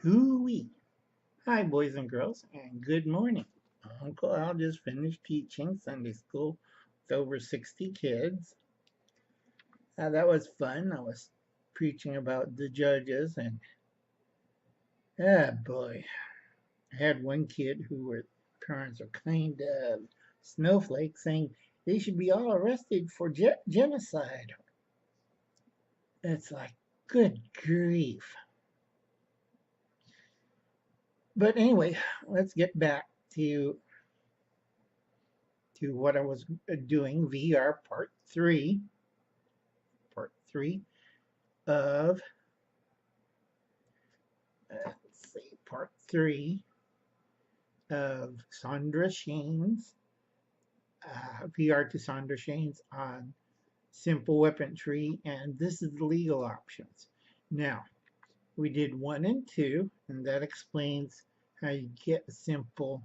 Hooey! Hi, boys and girls, and good morning. Uncle Al just finished teaching Sunday school with over 60 kids. That was fun. I was preaching about the judges, and boy, I had one kid who were parents are kind of snowflakes saying they should be all arrested for genocide. It's like, good grief. But anyway, let's get back to what I was doing. VR part three of let's see, part three of Chandra Shane's VR to Chandra Shane's on simple weaponry, and this is the legal options. Now, we did one and two, and that explains how you get a simple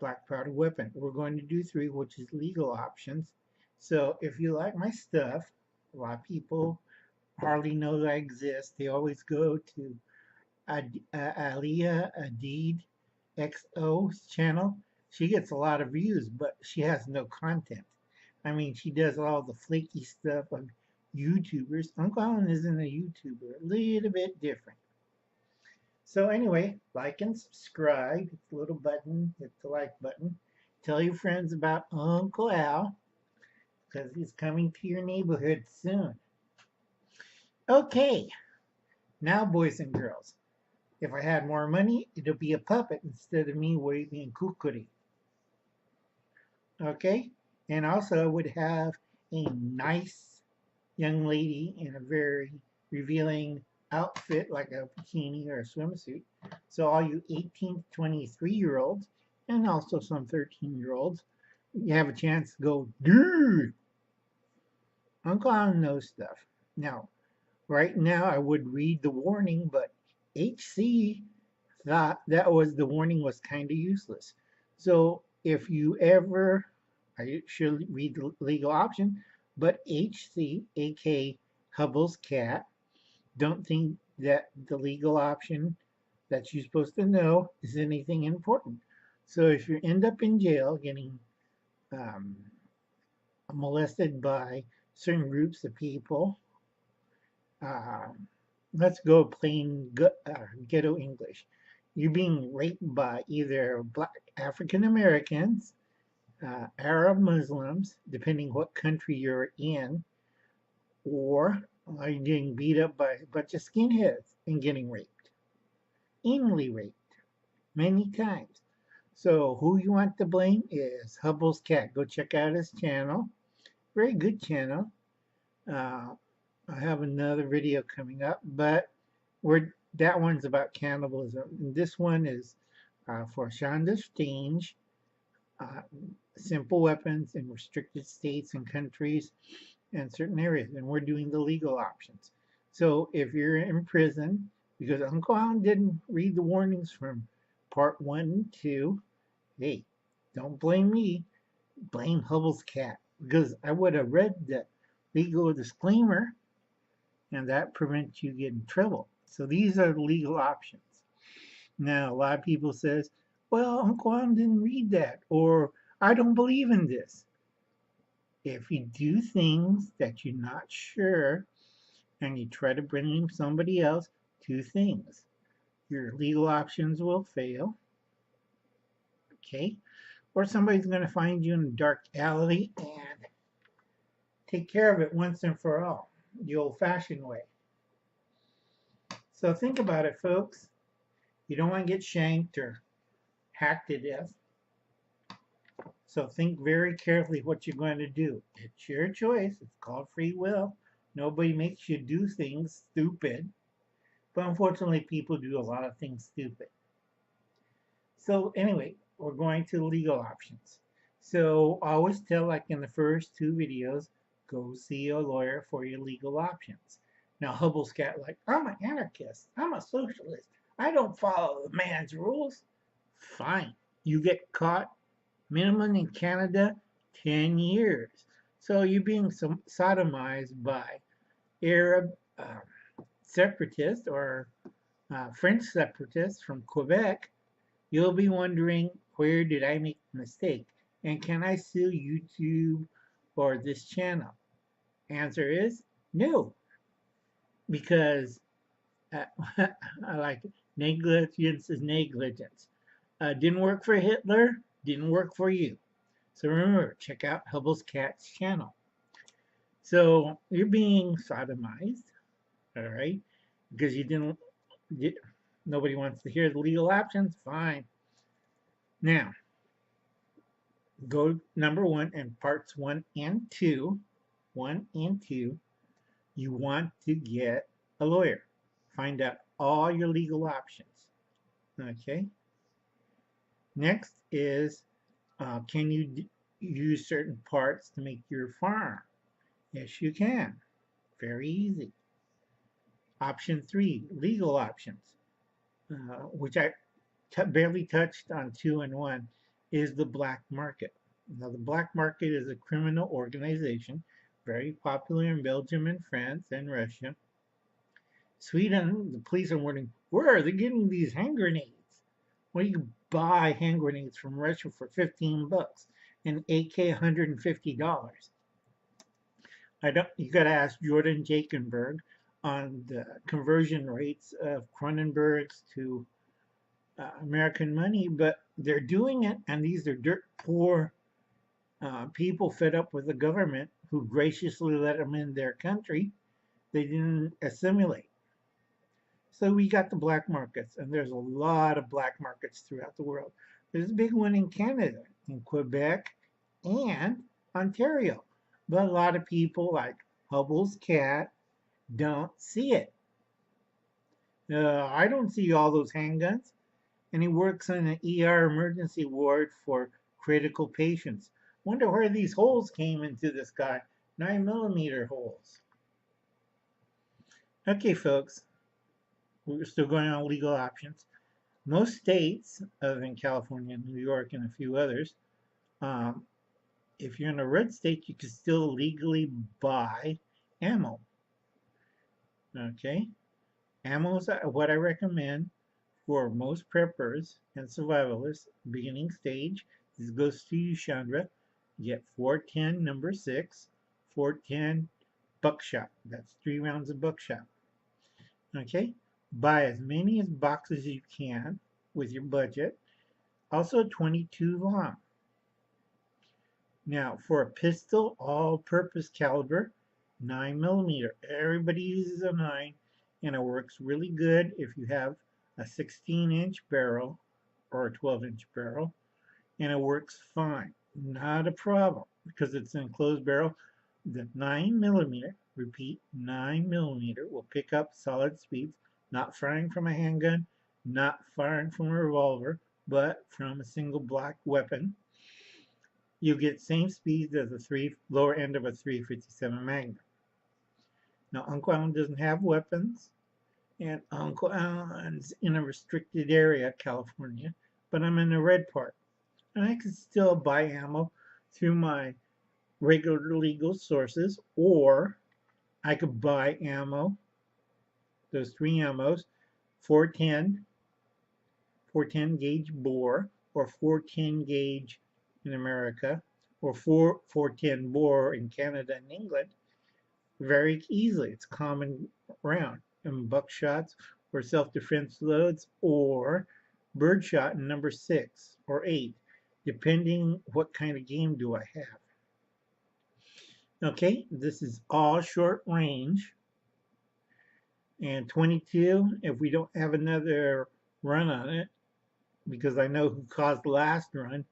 black powder weapon. We're going to do three, which is legal options. So if you like my stuff, a lot of people hardly know that I exist. They always go to Aliyah Adid XO's channel. She gets a lot of views, but she has no content. I mean, she does all the flaky stuff of YouTubers. Uncle Alan isn't a YouTuber, a little bit different. So anyway, like and subscribe. Hit the little button, hit the like button. Tell your friends about Uncle Al because he's coming to your neighborhood soon. Okay, now boys and girls, if I had more money, it'll be a puppet instead of me waving kukuri. Okay? And also, I would have a nice young lady in a very revealing outfit like a bikini or a swimsuit. So, all you 18 to 23-year-olds, and also some 13-year-olds, you have a chance to go, dude, Uncle Alan knows stuff. Now, right now, I would read the warning, but HC thought that was the warning was kind of useless. So if you ever, I should read the legal option, but HC, aka Hubble's cat, don't think that the legal option that you're supposed to know is anything important. So if you end up in jail getting um, molested by certain groups of people, uh, let's go plain ghetto English. You're being raped by either black African Americans, Arab Muslims, depending what country you're in, or are you getting beat up by a bunch of skinheads and getting raped, anally raped, many times. So who you want to blame is Hubble's cat. Go check out his channel. Very good channel. Uh, I have another video coming up, but that one's about cannibalism. And this one is for Shonda Stange, uh, simple weapons in restricted states and countries and certain areas. And we're doing the legal options. So if you're in prison, because Uncle Alan didn't read the warnings from part one and two, hey, don't blame me. Blame Hubble's cat. Because I would have read the legal disclaimer and that prevents you getting in trouble. So these are the legal options. Now, a lot of people says, well, Uncle Adam didn't read that, or I don't believe in this. If you do things that you're not sure and you try to blame somebody else, two things. Your legal options will fail, okay? Or somebody's going to find you in a dark alley and take care of it once and for all, the old fashioned way. So think about it, folks. You don't want to get shanked or hacked to death. So think very carefully what you're going to do. It's your choice. It's called free will. Nobody makes you do things stupid. But unfortunately, people do a lot of things stupid. So anyway, we're going to legal options. So I always tell, like in the first two videos, go see a lawyer for your legal options. Now Hubble's cat like, I'm an anarchist. I'm a socialist. I don't follow the man's rules. Fine. You get caught, minimum in Canada, 10 years. So you're being sodomized by Arab separatists or French separatists from Quebec, you'll be wondering, where did I make the mistake? And can I sue YouTube or this channel? Answer is no, because uh, I like it. Negligence is negligence. Didn't work for Hitler, didn't work for you. So remember, check out Hubble's Cat's channel. So you're being sodomized, all right, because you didn't. You, nobody wants to hear the legal options. Fine. Now go number one and parts one and two. One and two. You want to get a lawyer. Find out all your legal options. Okay. Next is, can you use certain parts to make your farm? Yes, you can. Very easy. Option three, legal options, which I barely touched on two and one, is the black market. Now, the black market is a criminal organization, very popular in Belgium and France and Russia. Sweden, the police are wondering, where are they getting these hand grenades? Well, you can buy hand grenades from Russia for 15 bucks and AK $150. I don't. You got to ask Jordan Jakenberg on the conversion rates of Cronenbergs to American money, but they're doing it, and these are dirt poor people fed up with the government who graciously let them in their country. They didn't assimilate. So we got the black markets, and there's a lot of black markets throughout the world. There's a big one in Canada, in Quebec, and Ontario. But a lot of people, like Hubble's cat, don't see it. I don't see all those handguns. And he works in an ER emergency ward for critical patients. Wonder where these holes came into this guy. 9mm holes. Okay, folks, we're still going on legal options. Most states, other than California, New York, and a few others, um, if you're in a red state, you can still legally buy ammo. Okay, ammo is what I recommend for most preppers and survivalists. Beginning stage. This goes to you, Chandra. You get 410 number 6, 410 buckshot. That's 3 rounds of buckshot. Okay, buy as many as boxes as you can with your budget. Also 22 long. Now for a pistol, all-purpose caliber, 9mm. Everybody uses a 9, and it works really good if you have a 16-inch barrel or a 12-inch barrel, and it works fine. Not a problem because it's an enclosed barrel. The 9mm, repeat, 9mm will pick up solid speeds, not firing from a handgun, not firing from a revolver, but from a single black weapon. You get same speeds as the lower end of a 357 Magnum. Now, Uncle Allen doesn't have weapons, and Uncle Allen's in a restricted area, California, but I'm in the red part. And I can still buy ammo through my regular legal sources, or I could buy ammo, those 3 ammos, 410, 410 gauge bore, or 410 gauge in America, or 410 bore in Canada and England, very easily. It's common round. And buckshots or self-defense loads, or birdshot in number 6 or 8, depending what kind of game do I have. Okay, this is all short range. And 22, if we don't have another run on it, because I know who caused the last run,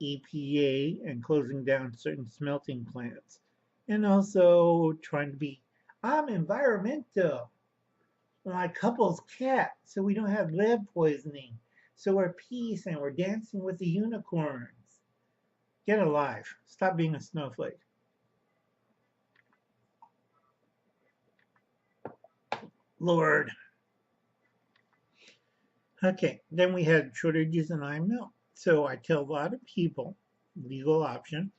EPA, and closing down certain smelting plants. And also trying to be, I'm environmental, like Hubble's cat, so we don't have lead poisoning. So we're peace and we're dancing with the unicorns. Get a life. Stop being a snowflake. Lord. Okay, then we had shortages in IML. So I tell a lot of people, legal option,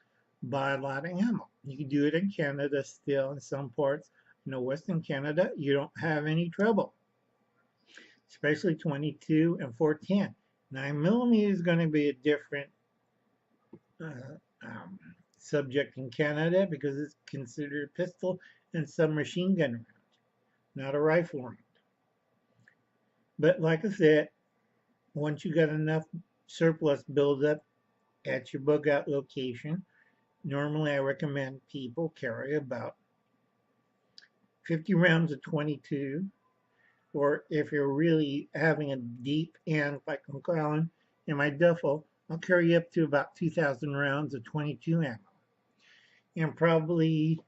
buy a lot of ammo. You can do it in Canada still in some parts. Western Canada, you don't have any trouble. especially 22 and 410. 9mm is going to be a different uh, um, subject in Canada because it's considered a pistol and submachine gun round, not a rifle round. But like I said, once you got enough surplus buildup at your bug out location, normally I recommend people carry about 50 rounds of 22, or if you're really having a deep end like Uncle Allen in my duffel, I'll carry up to about 2,000 rounds of 22 ammo and probably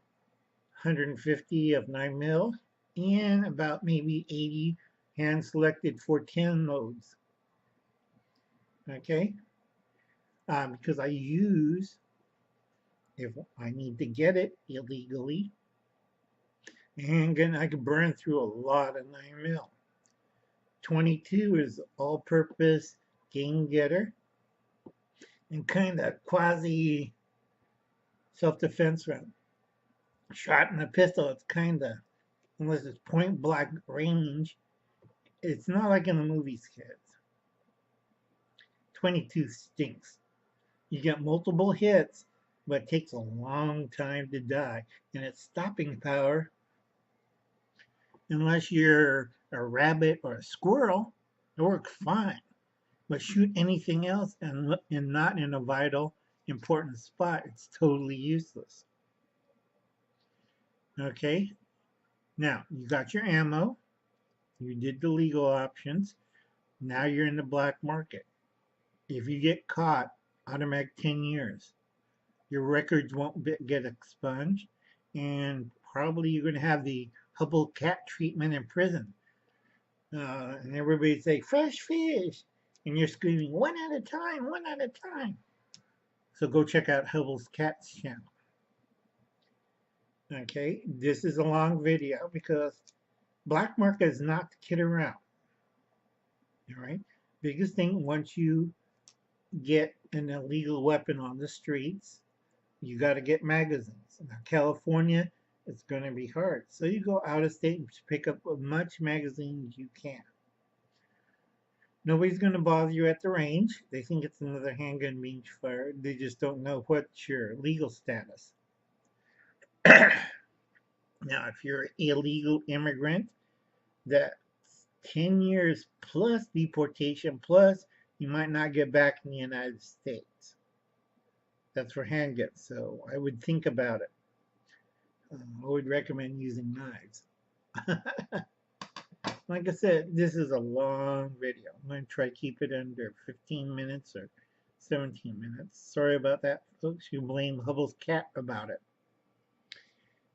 150 of 9mm and about maybe 80 hand selected 410 loads. Okay, because I use, if I need to get it illegally, handgun, I can burn through a lot of 9mm. 22 is all-purpose game getter and kind of quasi self-defense round. Shot in a pistol, it's kind of, unless it's point blank range, it's not like in the movies, kids. 22 stinks. You get multiple hits, but it takes a long time to die. And its stopping power, unless you're a rabbit or a squirrel, it works fine. But shoot anything else and not in a vital, important spot, it's totally useless. Okay, now you got your ammo, you did the legal options, now you're in the black market. If you get caught, automatic 10 years. Your records won't get expunged, and probably you're going to have the Hubble cat treatment in prison. And everybody say, fresh fish! And you're screaming, one at a time, one at a time. So go check out Hubble's Cat's channel. Okay, this is a long video because black market is not to kid around. All right, biggest thing, once you get an illegal weapon on the streets, you got to get magazines. Now, California, it's going to be hard. So you go out of state and pick up as much magazine as you can. Nobody's going to bother you at the range. They think it's another handgun being fired. They just don't know what's your legal status. Now, if you're an illegal immigrant, that's 10 years plus deportation, plus you might not get back in the United States. That's for handguns, so I would think about it. I would recommend using knives. Like I said, this is a long video. I'm going to try to keep it under 15 minutes or 17 minutes. Sorry about that, folks. You blame Hubble's cat about it.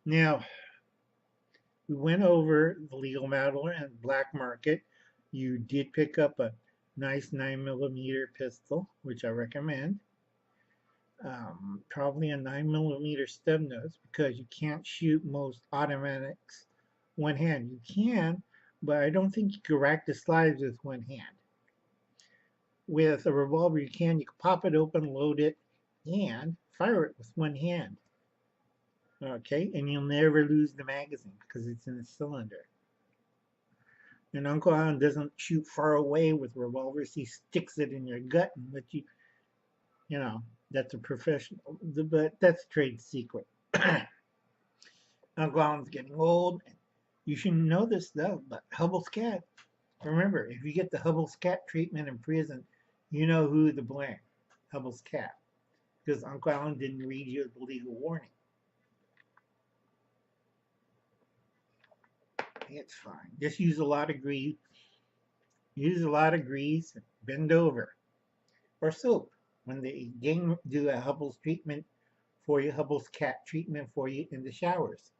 Now, we went over the legal model and black market. You did pick up a nice 9mm pistol, which I recommend. Probably a 9mm stub nose because you can't shoot most automatics one hand. You can, but I don't think you can rack the slides with one hand. With a revolver, you can pop it open, load it, and fire it with one hand. Okay, and you'll never lose the magazine because it's in a cylinder. And Uncle Alan doesn't shoot far away with revolvers. He sticks it in your gut and lets you, you know, that's a professional, but that's a trade secret. Uncle Alan's getting old. You should know this though, but Hubble's cat. Remember, if you get the Hubble's cat treatment in prison, you know who to blame. Hubble's cat. Because Uncle Alan didn't read you the legal warning. It's fine. Just use a lot of grease. Use a lot of grease. Bend over. Or soap. When they do a Hubble's treatment for you, Hubble's cat treatment for you in the showers.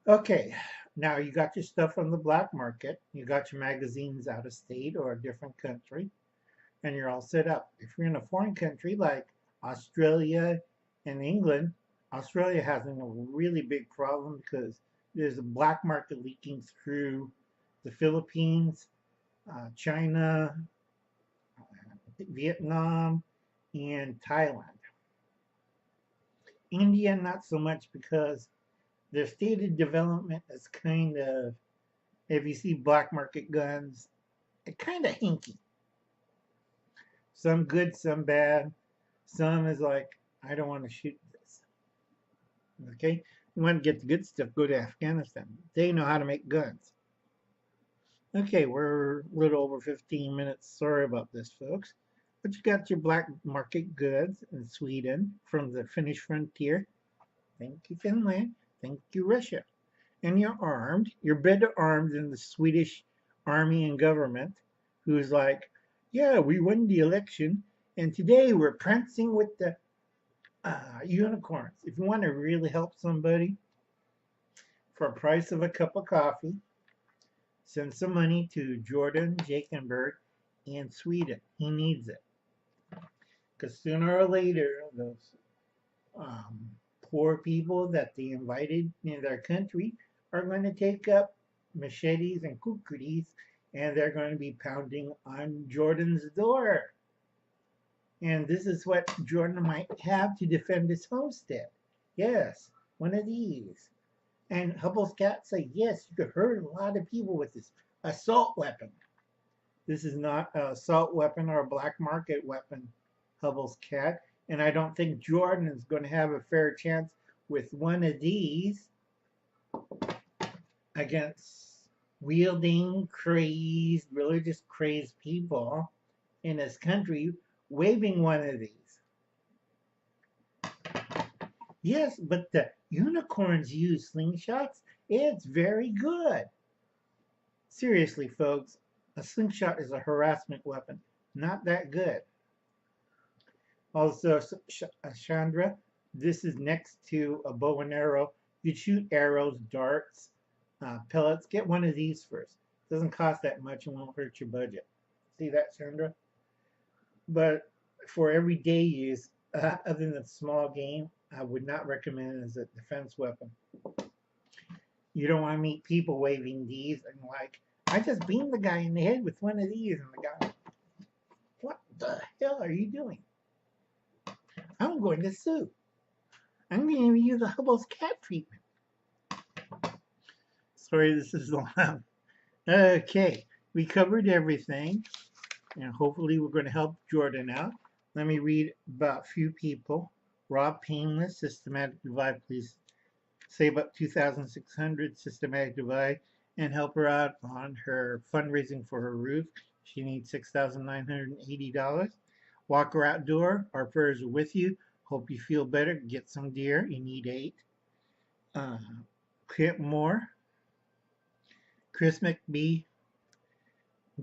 Okay, now you got your stuff on the black market. You got your magazines out of state or a different country, and you're all set up. If you're in a foreign country like Australia and England, Australia has a really big problem because there's a black market leaking through the Philippines, China, Vietnam, and Thailand. India, not so much because their state of development is kind of If you see black market guns, it kind of hinky. Some good, some bad. Some is like, I don't want to shoot this. Okay? You want to get the good stuff, go to Afghanistan. They know how to make guns. Okay, we're a little over 15 minutes. Sorry about this, folks. But you got your black market goods in Sweden from the Finnish frontier. Thank you, Finland. Thank you, Russia. And you're armed. You're better armed than the Swedish army and government, who's like, yeah, we won the election, and today we're prancing with the unicorns. If you want to really help somebody for a price of a cup of coffee, send some money to Jordan Jakenberg in Sweden. He needs it. Because sooner or later, those um, poor people that they invited in their country are going to take up machetes and kukris and they're going to be pounding on Jordan's door. And this is what Jordan might have to defend his homestead. Yes, one of these. And Hubble's cat said, yes, you could hurt a lot of people with this assault weapon. This is not an assault weapon or a black market weapon, Hubble's cat. And I don't think Jordan is going to have a fair chance with one of these against wielding, crazed, religious crazed people in his country waving one of these. Yes, but the unicorns use slingshots. It's very good. Seriously, folks, a slingshot is a harassment weapon. Not that good. Also, Chandra, this is next to a bow and arrow. You shoot arrows, darts, pellets. Get one of these first. It doesn't cost that much and won't hurt your budget. See that, Chandra? But for everyday use, other than small game, I would not recommend it as a defense weapon. You don't want to meet people waving these and like, I just beamed the guy in the head with one of these, and the guy, what the hell are you doing? I'm going to sue. I'm going to use the Hubble's cat treatment. Sorry, this is long. Okay, we covered everything, and hopefully we're going to help Jordan out. Let me read about a few people. Rob Painless, Systematic Divide, please save up $2,600 Systematic Divide and help her out on her fundraising for her roof. She needs $6,980. Walker Outdoor, our prayers are with you. Hope you feel better. Get some deer. You need 8. Kit Moore, Chris McBee,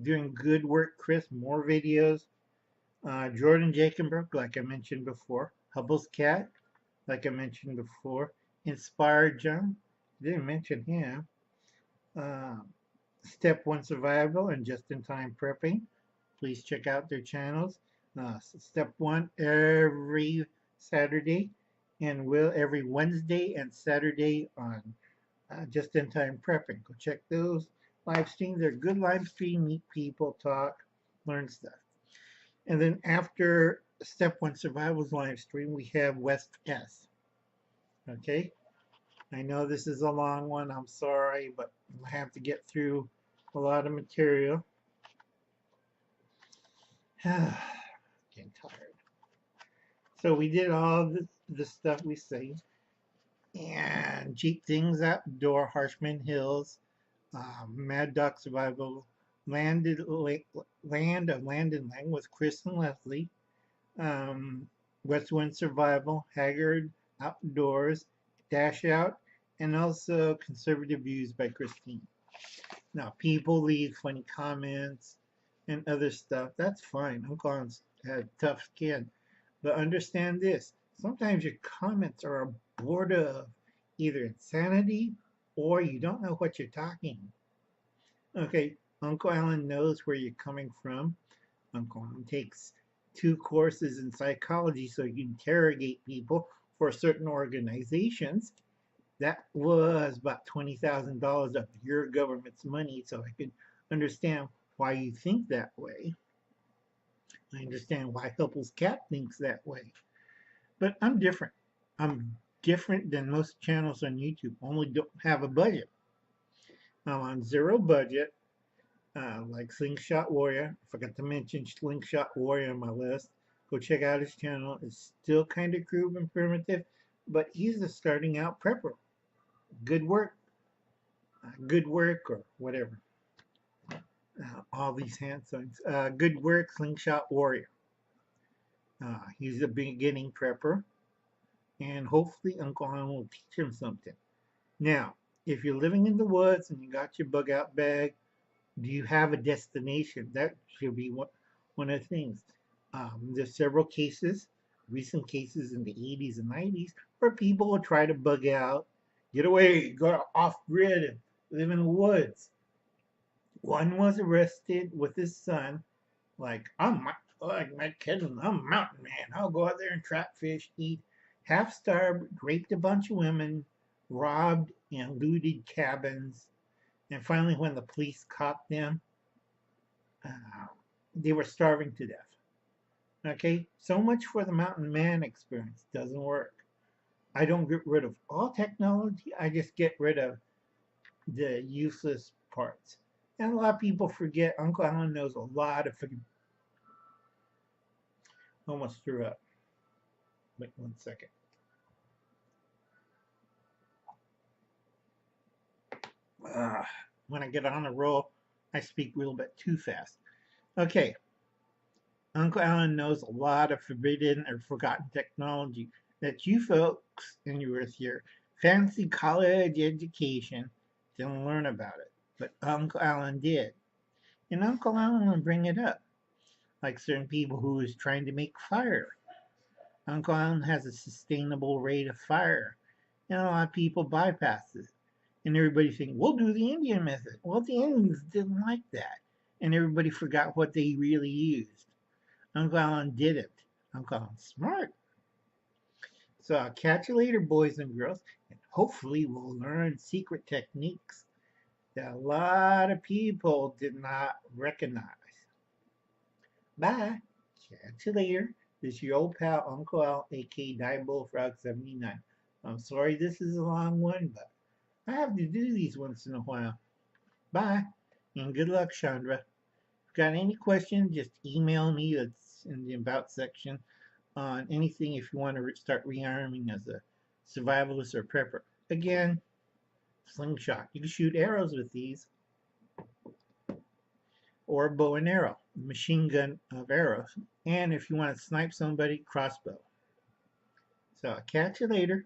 doing good work, Chris. More videos. Jordan Jakenberg, like I mentioned before. Hubble's Cat, like I mentioned before. Inspired John, didn't mention him. Step 1 Survival and Just in Time Prepping. Please check out their channels. Step 1 every Saturday, and will every Wednesday and Saturday on Just in Time Prepping. Go check those live streams. They're good live stream. Meet people, talk, learn stuff. And then after Step 1 Survival's live stream, we have West S. Okay? I know this is a long one. I'm sorry, but I have to get through a lot of material. Getting tired. So we did all the stuff we say. And Cheap Things Outdoor, Harshman Hills, Mad Dog Survival, Land of Land and Lang with Chris and Leslie, Westwind Survival, Haggard Outdoors, Dash Out, and also Conservative Views by Christine. Now, people leave funny comments and other stuff. That's fine. Uncle Hans had tough skin. But understand this. Sometimes your comments are abortive of either insanity or you don't know what you're talking. Okay, Uncle Alan knows where you're coming from. Uncle Alan takes 2 courses in psychology so you can interrogate people for certain organizations. That was about $20,000 of your government's money, so I could understand why you think that way. I understand why Hubble's cat thinks that way. But I'm different. I'm different than most channels on YouTube. Only don't have a budget. I'm on zero budget, like Slingshot Warrior. I forgot to mention Slingshot Warrior on my list. Go check out his channel. It's still kind of crude and primitive, but he's a starting out prepper. Good work, good work, or whatever. All these hand signs. Good work, Slingshot Warrior. He's a beginning prepper, and hopefully Uncle Han will teach him something. Now, if you're living in the woods and you got your bug out bag, do you have a destination? That should be one of the things. There's several cases, recent cases in the 80s and 90s, where people will try to bug out, get away, go off grid, and live in the woods. One was arrested with his son, like, like my kid, I'm a mountain man. I'll go out there and trap fish, eat. Half starved, raped a bunch of women, robbed and looted cabins, and finally, when the police caught them, uh, they were starving to death. Okay, so much for the mountain man experience. Doesn't work. I don't get rid of all technology. I just get rid of the useless parts. And a lot of people forget. Uncle Alan knows a lot of. Almost threw up. Wait 1 second. When I get on a roll, I speak a little bit too fast. Okay, Uncle Alan knows a lot of forbidden or forgotten technology that you folks in with your fancy college education didn't learn about it, but Uncle Alan did. And Uncle Alan will bring it up, like certain people who is trying to make fire. Uncle Alan has a sustainable rate of fire, and a lot of people bypass it. And everybody saying, we'll do the Indian method. Well, the Indians didn't like that, and everybody forgot what they really used. Uncle Alan didn't. Uncle Alan's smart. So I'll catch you later, boys and girls, and hopefully we'll learn secret techniques that a lot of people did not recognize. Bye. Catch you later. This is your old pal, Uncle Al, aka Diebulfrog79. I'm sorry this is a long one, but I have to do these once in a while. Bye, and good luck, Chandra. If you got any questions, just email me. That's in the About section on anything if you want to start rearming as a survivalist or prepper. Again, slingshot. You can shoot arrows with these, or bow and arrow, machine gun of arrows. And if you want to snipe somebody, crossbow. So I'll catch you later.